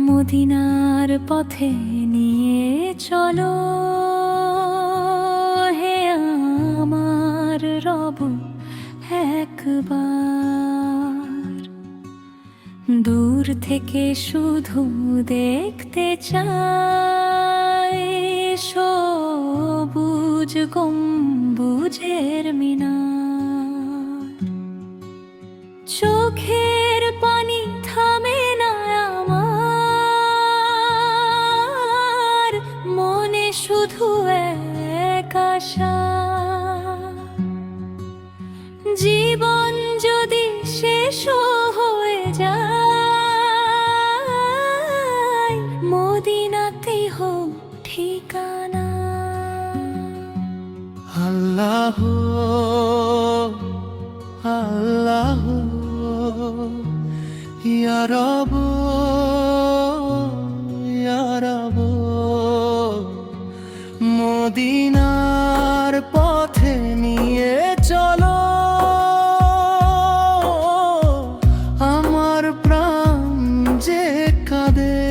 মদিনার পথে নিয়ে চলো হে আমার রব একবার। দূর থেকে শুধু দেখতে চাই সবুজ গম্বুজের মিনার। চোখের পানি থামে না আমার, মনে শুধু এক আশা, জীবন যদি শেষ হয়ে যায় মদিনাতেই হোক ঠিকানা। আল্লাহ আল্লাহ ইয়া রব ইয়া রব, মদিনার পথে নিয়ে চলো আমার প্রাণ যে কাঁদে।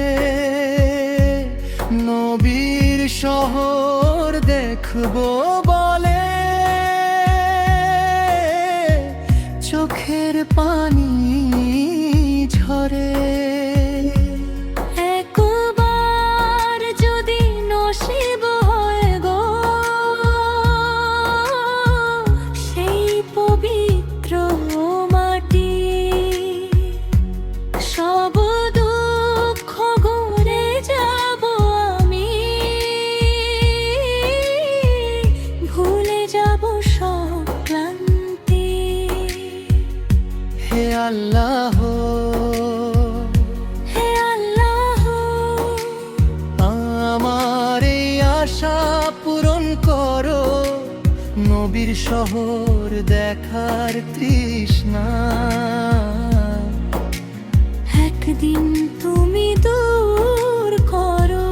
নবীর শহর দেখবো বলে চোখের পানি ঝরে। একবার যদি নসিব হয় গো সেই পবিত্র মাটি, সব দুঃখ ঘুরে যাব আমি, ভুলে যাব সব ক্লান্তি। হে আল্লাহ হে আল্লাহ, আমার এই আশা পূরণ করো, নবীর শহর দেখার তৃষ্ণা। একদিন তুমি দূর করো।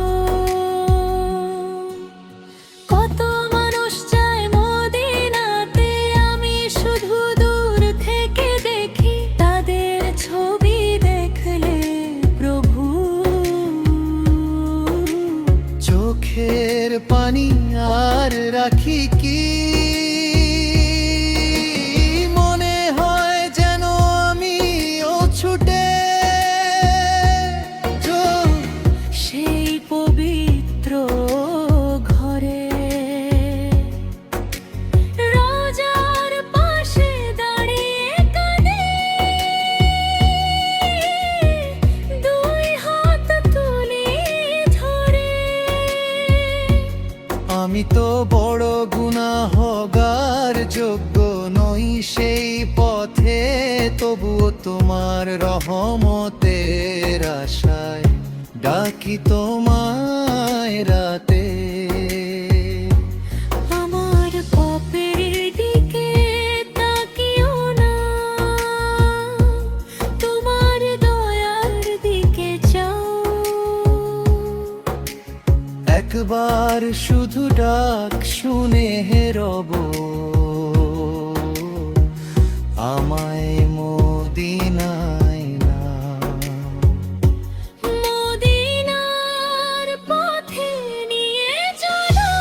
কত মানুষ চায় মদিনাতে, আমি শুধু দূর থেকে দেখি তাদের ছবি দেখলে প্রভু। চোখের পানি আর রাখি কি, মনে হয় যেন আমিও ছুটে সেই পবিত্র ঘরে, রোজার পাশে দাঁড়িয়ে কাঁদে, দুই হাত তুলি ধরে। আমি তো বড় গুনাহগার, যোগ্য নই সেই পথে, তবুও তোমার রহমতের আশায় ডাকি তোমায় রাতে। আমার পাপের দিকে তাকিও না, তোমার দয়ার দিকে চাও। একবার শুধু ডাক শুনে হে রব, আমায় মদিনায় নাও। মদিনার পথে নিয়ে চলো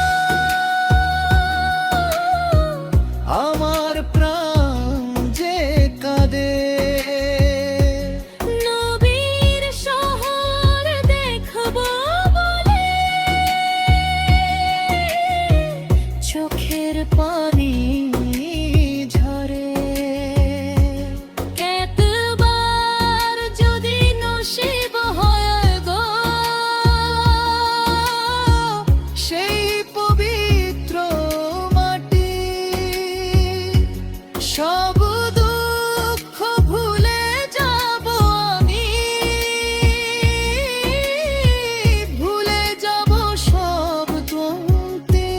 আমার প্রাণ যে কাঁদে। নবীর শহর দেখবো বলে চোখের পানি ঝরে। একবার যদি নসিব হয় গো সেই পবিত্র মাটি, সব দুঃখ ভুলে যাব আমি, ভুলে যাব সব ক্লান্তি।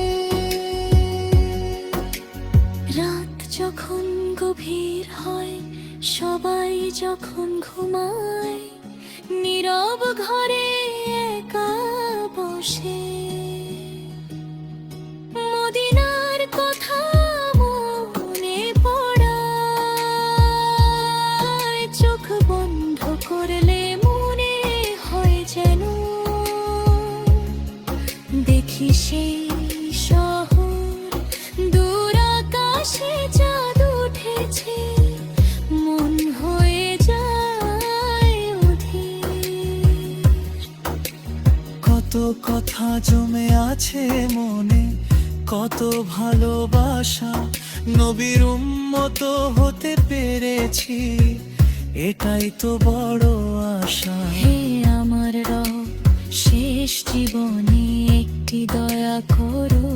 রাত যখন গভীর হয়, সবাই যখন ঘুমায়, নীরব ঘরে একা বসে বসে মদিনার কথা মনে পড়ায় চোখ বন্ধ করলে মনে হয় যেন দেখি সেই শহর দূর আকাশে চাঁদ উঠেছে মন হয়ে যায় অধীর। কত কথা জমে আছে মনে, কত ভালোবাসা, নবীর উম্মত হতে পেরেছি, এটাই তো বড় আশা। হে আমার রব, শেষ জীবনে একটি দয়া করো,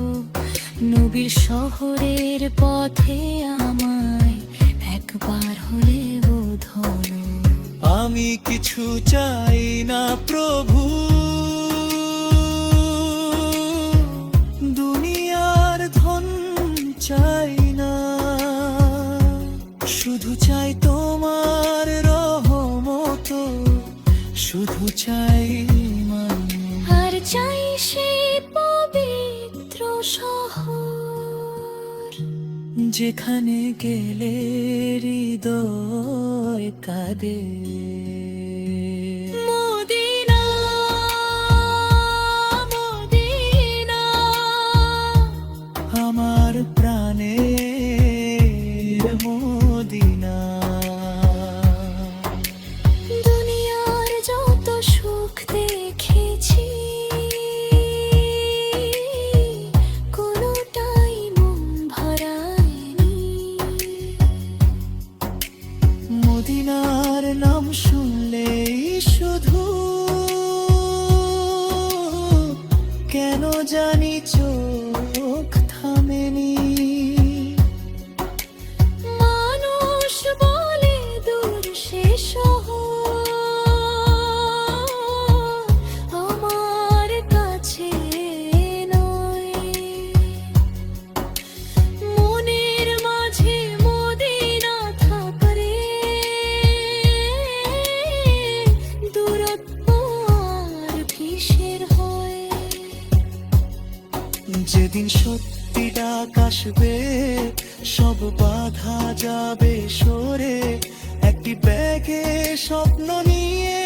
নবীর শহরের পথে আমায় একবার হলেও ধরো। আমি কিছু চাই না প্রভু, দুনিয়ার ধন চাই না, শুধু চাই তোমার রহমত, শুধু চাই মান। আর চাই সেই পবিত্র শহর যেখানে গেলে হৃদয় কাঁদে। মদিনা, মদিনা, আমার প্রাণের মদিনা। দুনিয়ার যত সুখ দেখেছি কোনোটাই মন ভরায়নি। মদিনার নাম শুনলেই শুধু কেন জানি চোখ থামেনি। মানুষ বলে দূর সে শহর, আমার কাছে নয়। মনের মাঝে মদিনা থাকরে দূরত্ব আর কিসের হয়। যেদিন সত্যি ডাক আসবে, সব বাধা যাবে সরে, একটি ব্যাগে স্বপ্ন নিয়ে